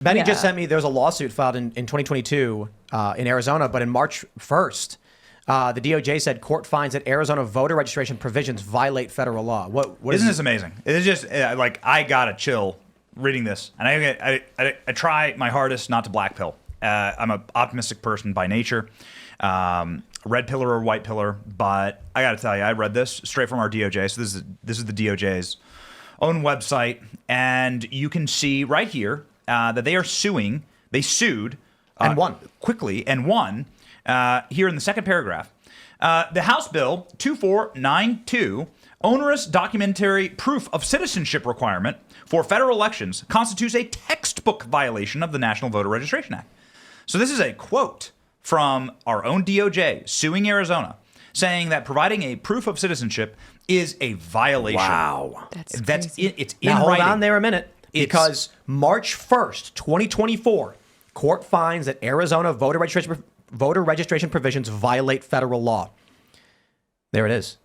Benny just sent me, there was a lawsuit filed in 2022 in Arizona, but in March 1st, the DOJ said court finds that Arizona voter registration provisions violate federal law. What Isn't this amazing? It's just like, I got to chill reading this. And I try my hardest not to black pill. I'm an optimistic person by nature. Red pillar or white pillar, but I got to tell you, I read this straight from our DOJ. So this is the DOJ's own website, and you can see right here that they are suing. They sued and won quickly and won. Here in the second paragraph, the House Bill 2492, onerous documentary proof of citizenship requirement for federal elections, constitutes a textbook violation of the National Voter Registration Act. So this is a quote from our own DOJ suing Arizona, saying that providing a proof of citizenship is a violation. Wow. It's in now, hold writing. on there a minute, because March 1st, 2024, court finds that Arizona voter registration provisions violate federal law. There it is.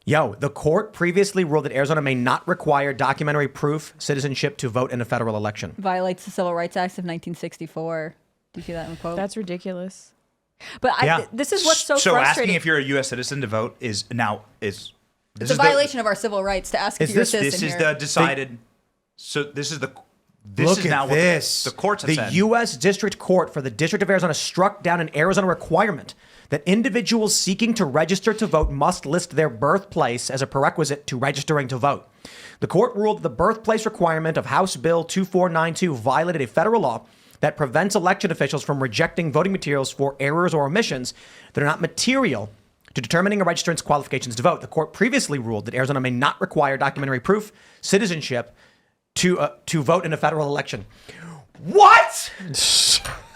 The court previously ruled that Arizona may not require documentary proof citizenship to vote in a federal election. Violates the Civil Rights Act of 1964. Do you see that in the quote? That's ridiculous. But this is what's so So frustrating. asking if you're a U.S. citizen to vote is it's a violation of our civil rights to ask if you're a citizen. This is the decided. So this is the. Look is now at what this. The courts have said. The U.S. District Court for the District of Arizona struck down an Arizona requirement that individuals seeking to register to vote must list their birthplace as a prerequisite to registering to vote. The court ruled that the birthplace requirement of House Bill 2492 violated a federal law that prevents election officials from rejecting voting materials for errors or omissions that are not material to determining a registrant's qualifications to vote. The court previously ruled that Arizona may not require documentary proof citizenship to vote in a federal election. What?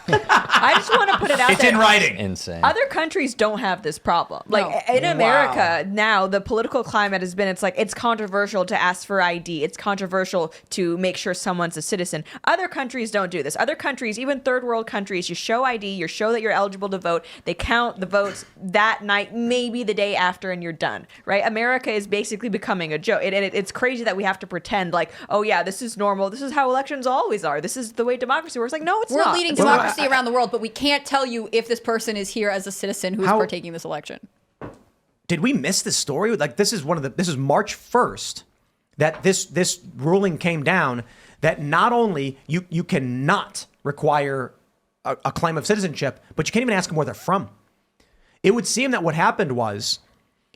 I just want to put it out It's there. in writing. Insane. Other countries don't have this problem. Like in America now, the political climate has been, it's controversial to ask for ID. It's controversial to make sure someone's a citizen. Other countries don't do this. Other countries, even third world countries, you show ID, you show that you're eligible to vote. They count the votes that night, maybe the day after, and you're done, right? America is basically becoming a joke. It's crazy that we have to pretend like, oh yeah, this is normal. This is how elections always are. This is the way democracy works. Like, no, it's not. We're leading democracy around the world, but we can't tell you if this person is here as a citizen who's partaking in this election. Did we miss this story? Like, this is March 1st that this ruling came down, that not only you cannot require a claim of citizenship, but you can't even ask them where they're from. It would seem that what happened was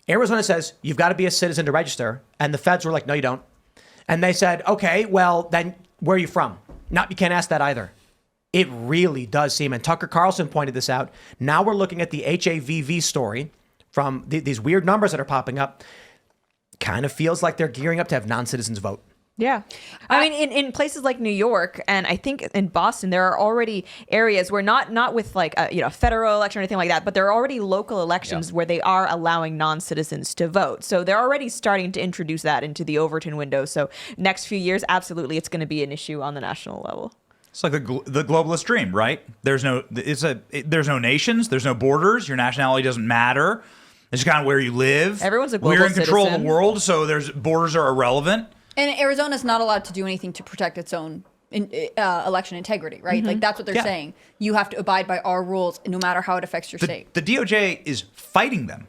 Arizona says you've got to be a citizen to register, and the feds were like, no, you don't. And they said, okay, well, then where are you from? No, you can't ask that either. It really does seem, and Tucker Carlson pointed this out. Now we're looking at the HAVV story from these weird numbers that are popping up. Kind of feels like they're gearing up to have non-citizens vote. Yeah. I mean, in places like New York, and I think in Boston, there are already areas where not with like a federal election or anything like that, but there are already local elections where they are allowing non-citizens to vote. So they're already starting to introduce that into the Overton window. So next few years, absolutely, it's going to be an issue on the national level. It's like the globalist dream, right? There's no nations, there's no borders. Your nationality doesn't matter. It's kind of where you live. Everyone's a global We're in control citizen. of the world, so borders are irrelevant. And Arizona's not allowed to do anything to protect its own election integrity, right? Like, that's what they're saying. You have to abide by our rules, no matter how it affects your state. The DOJ is fighting them.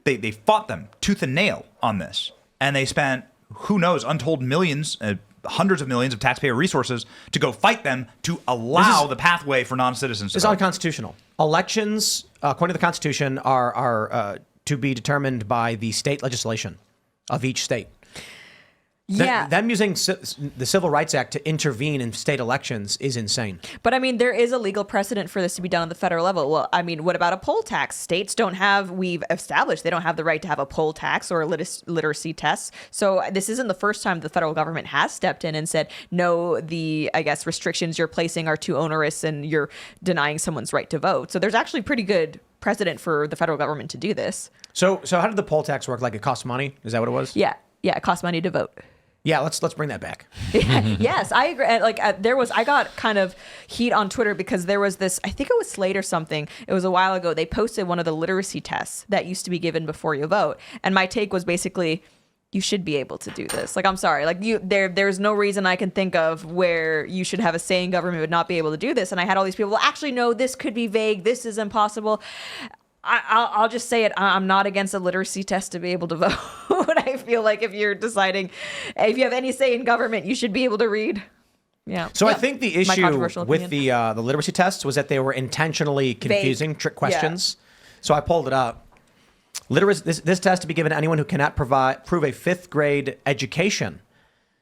They fought them tooth and nail on this. And they spent, who knows, untold millions, hundreds of millions of taxpayer resources to go fight them to allow the pathway for non-citizens to It's vote. unconstitutional. Elections, according to the Constitution, are to be determined by the state legislation of each state. Yeah. Them using the Civil Rights Act to intervene in state elections is insane. But I mean, there is a legal precedent for this to be done on the federal level. Well, I mean, what about a poll tax? States don't have, we've established, they don't have the right to have a poll tax or a literacy test. So this isn't the first time the federal government has stepped in and said, no, the, I guess, restrictions you're placing are too onerous and you're denying someone's right to vote. So there's actually pretty good precedent for the federal government to do this. So how did the poll tax work? Like, it costs money? Is that what it was? Yeah. Yeah. It costs money to vote. Yeah, let's bring that back. Yes, I agree. Like I got kind of heat on Twitter because there was this, I think it was Slate or something. It was a while ago. They posted one of the literacy tests that used to be given before you vote. And my take was basically, you should be able to do this. Like, I'm sorry, like there's no reason I can think of where you should have a say in government would not be able to do this. And I had all these people, well, actually, no, this could be vague. This is impossible. I'll just say it. I'm not against a literacy test to be able to vote. I feel like if you're deciding, if you have any say in government, you should be able to read. Yeah. So I think the issue with opinion. the literacy tests was that they were intentionally confusing, trick questions. Yeah. So I pulled it up. This test to be given to anyone who cannot prove a fifth grade education.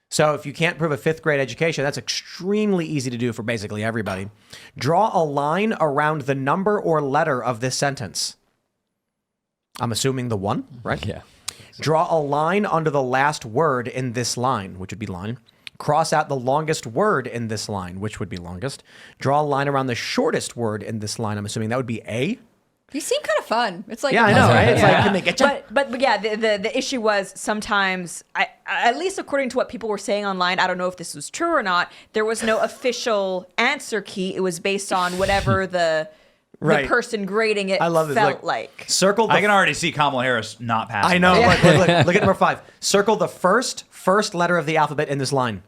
So if you can't prove a fifth grade education, that's extremely easy to do for basically everybody. Draw a line around the number or letter of this sentence. I'm assuming the one, right? Yeah. Draw a line under the last word in this line, which would be line. Cross out the longest word in this line, which would be longest. Draw a line around the shortest word in this line. I'm assuming that would be A. These seem kind of fun. It's like, yeah, I know, right? It's like, can they get you? But yeah, the issue was sometimes, at least according to what people were saying online, I don't know if this was true or not, there was no official answer key. It was based on whatever the person grading it felt like. Circle. I can already see Kamala Harris not passing. I know. Look at number 5. Circle the first letter of the alphabet in this line.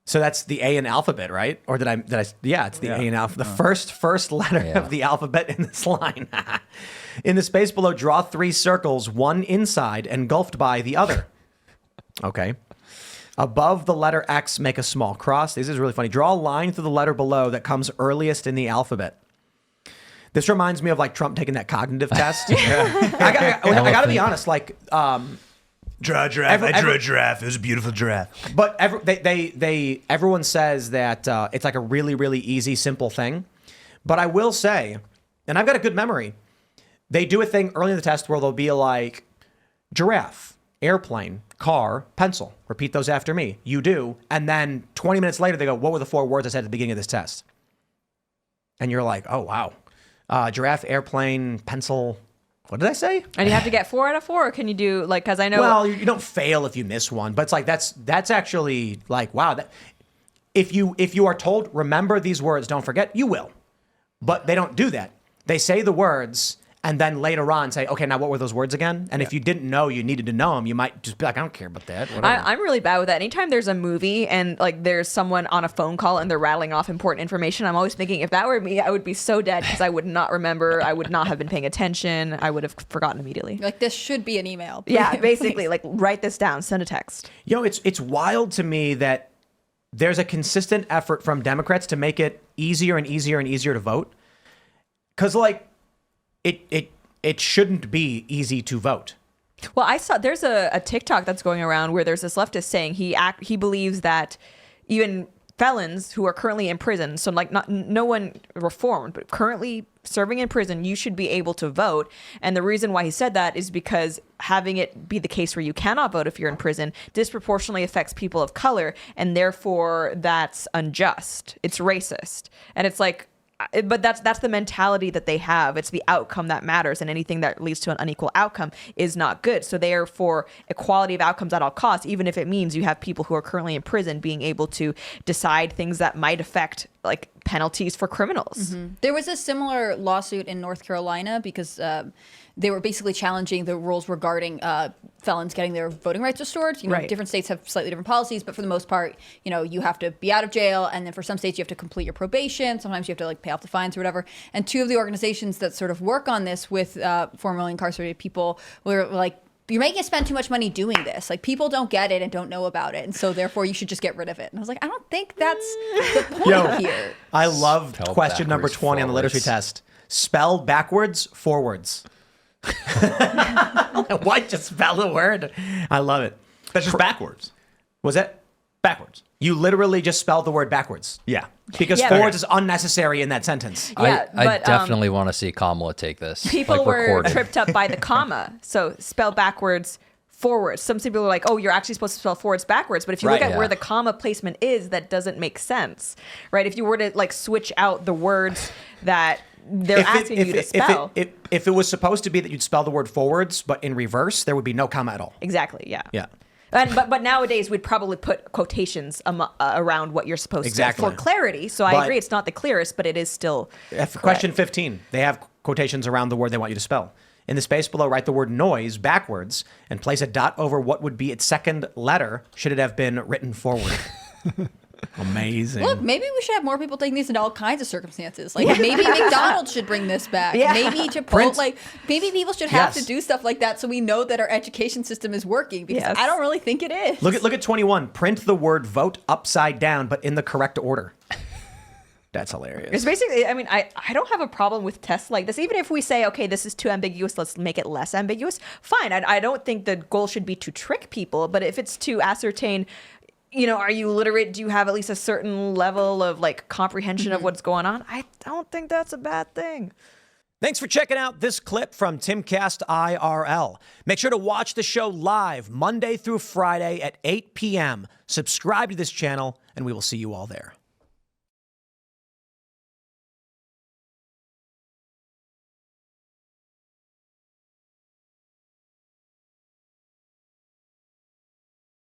So that's the A in alphabet, right? Or did I? Yeah, it's the A in alphabet. The first letter of the alphabet in this line. In the space below, draw 3 circles, one inside, engulfed by the other. Okay. Above the letter X, make a small cross. This is really funny. Draw a line through the letter below that comes earliest in the alphabet. This reminds me of like Trump taking that cognitive test. I gotta be honest, like. Draw a giraffe. I drew a giraffe. It was a beautiful giraffe. But everyone says that it's like a really, really easy, simple thing. But I will say, and I've got a good memory, they do a thing early in the test where they'll be like, giraffe, airplane, car, pencil. Repeat those after me. You do. And then 20 minutes later, they go, what were the 4 words I said at the beginning of this test? And you're like, oh, wow. Giraffe, airplane, pencil. What did I say? And you have to get 4 out of 4, or can you do, like, because I know... Well, you don't fail if you miss one, but it's like, that's actually, like, wow. If you are told, remember these words, don't forget, you will. But they don't do that. They say the words, and then later on say, okay, now what were those words again? And if you didn't know you needed to know them, you might just be like, I don't care about that. I'm really bad with that. Anytime there's a movie and like there's someone on a phone call and they're rattling off important information, I'm always thinking, if that were me, I would be so dead because I would not remember. I would not have been paying attention. I would have forgotten immediately. Like, this should be an email. Yeah, basically, like, write this down, send a text. You know, it's wild to me that there's a consistent effort from Democrats to make it easier and easier and easier to vote. Because, like, it shouldn't be easy to vote. Well, I saw there's a TikTok that's going around where there's this leftist saying he believes that even felons who are currently in prison, so like no one reformed, but currently serving in prison, you should be able to vote. And the reason why he said that is because having it be the case where you cannot vote if you're in prison disproportionately affects people of color, and therefore that's unjust. It's racist. And it's like, but that's the mentality that they have. It's the outcome that matters, and anything that leads to an unequal outcome is not good. So they are for equality of outcomes at all costs, even if it means you have people who are currently in prison being able to decide things that might affect, like, penalties for criminals. Mm-hmm. There was a similar lawsuit in North Carolina because they were basically challenging the rules regarding felons getting their voting rights restored. You know, right. Different states have slightly different policies, but for the most part, you know, you have to be out of jail, and then for some states you have to complete your probation. Sometimes you have to like pay off the fines or whatever. And 2 of the organizations that sort of work on this with formerly incarcerated people were like, you're making us spend too much money doing this. Like, people don't get it and don't know about it, and so therefore you should just get rid of it. And I was like, I don't think that's the point here. I loved question number 20 on the literacy test. Spell backwards, forwards. What? Just spell the word? I love it. That's just backwards. Was it? Backwards. You literally just spelled the word backwards. Yeah. Because forwards is unnecessary in that sentence. Yeah, I definitely want to see Kamala take this. People like, were recorded. tripped up by the comma. So spell backwards, forwards. Some people are like, oh, you're actually supposed to spell forwards backwards. But if you look at where the comma placement is, that doesn't make sense, right? If you were to like switch out the words that they're asking you to spell. If it was supposed to be that you'd spell the word forwards, but in reverse, there would be no comma at all. Exactly, yeah. Yeah. But nowadays we'd probably put quotations around what you're supposed to for clarity. So I agree, it's not the clearest, but it is still Question 15, they have quotations around the word they want you to spell. In the space below, write the word noise backwards and place a dot over what would be its second letter should it have been written forward. Amazing. Look, maybe we should have more people taking these into all kinds of circumstances. Like maybe McDonald's should bring this back. Yeah. Maybe Chipotle. Maybe people should have Yes. to do stuff like that so we know that our education system is working. Because Yes. I don't really think it is. Look at 21. Print the word vote upside down, but in the correct order. That's hilarious. It's basically, I mean, I don't have a problem with tests like this. Even if we say, okay, this is too ambiguous, let's make it less ambiguous. Fine. I don't think the goal should be to trick people, but if it's to ascertain, you know, are you literate? Do you have at least a certain level of like comprehension of what's going on? I don't think that's a bad thing. Thanks for checking out this clip from Timcast IRL. Make sure to watch the show live Monday through Friday at 8 p.m. Subscribe to this channel, and we will see you all there.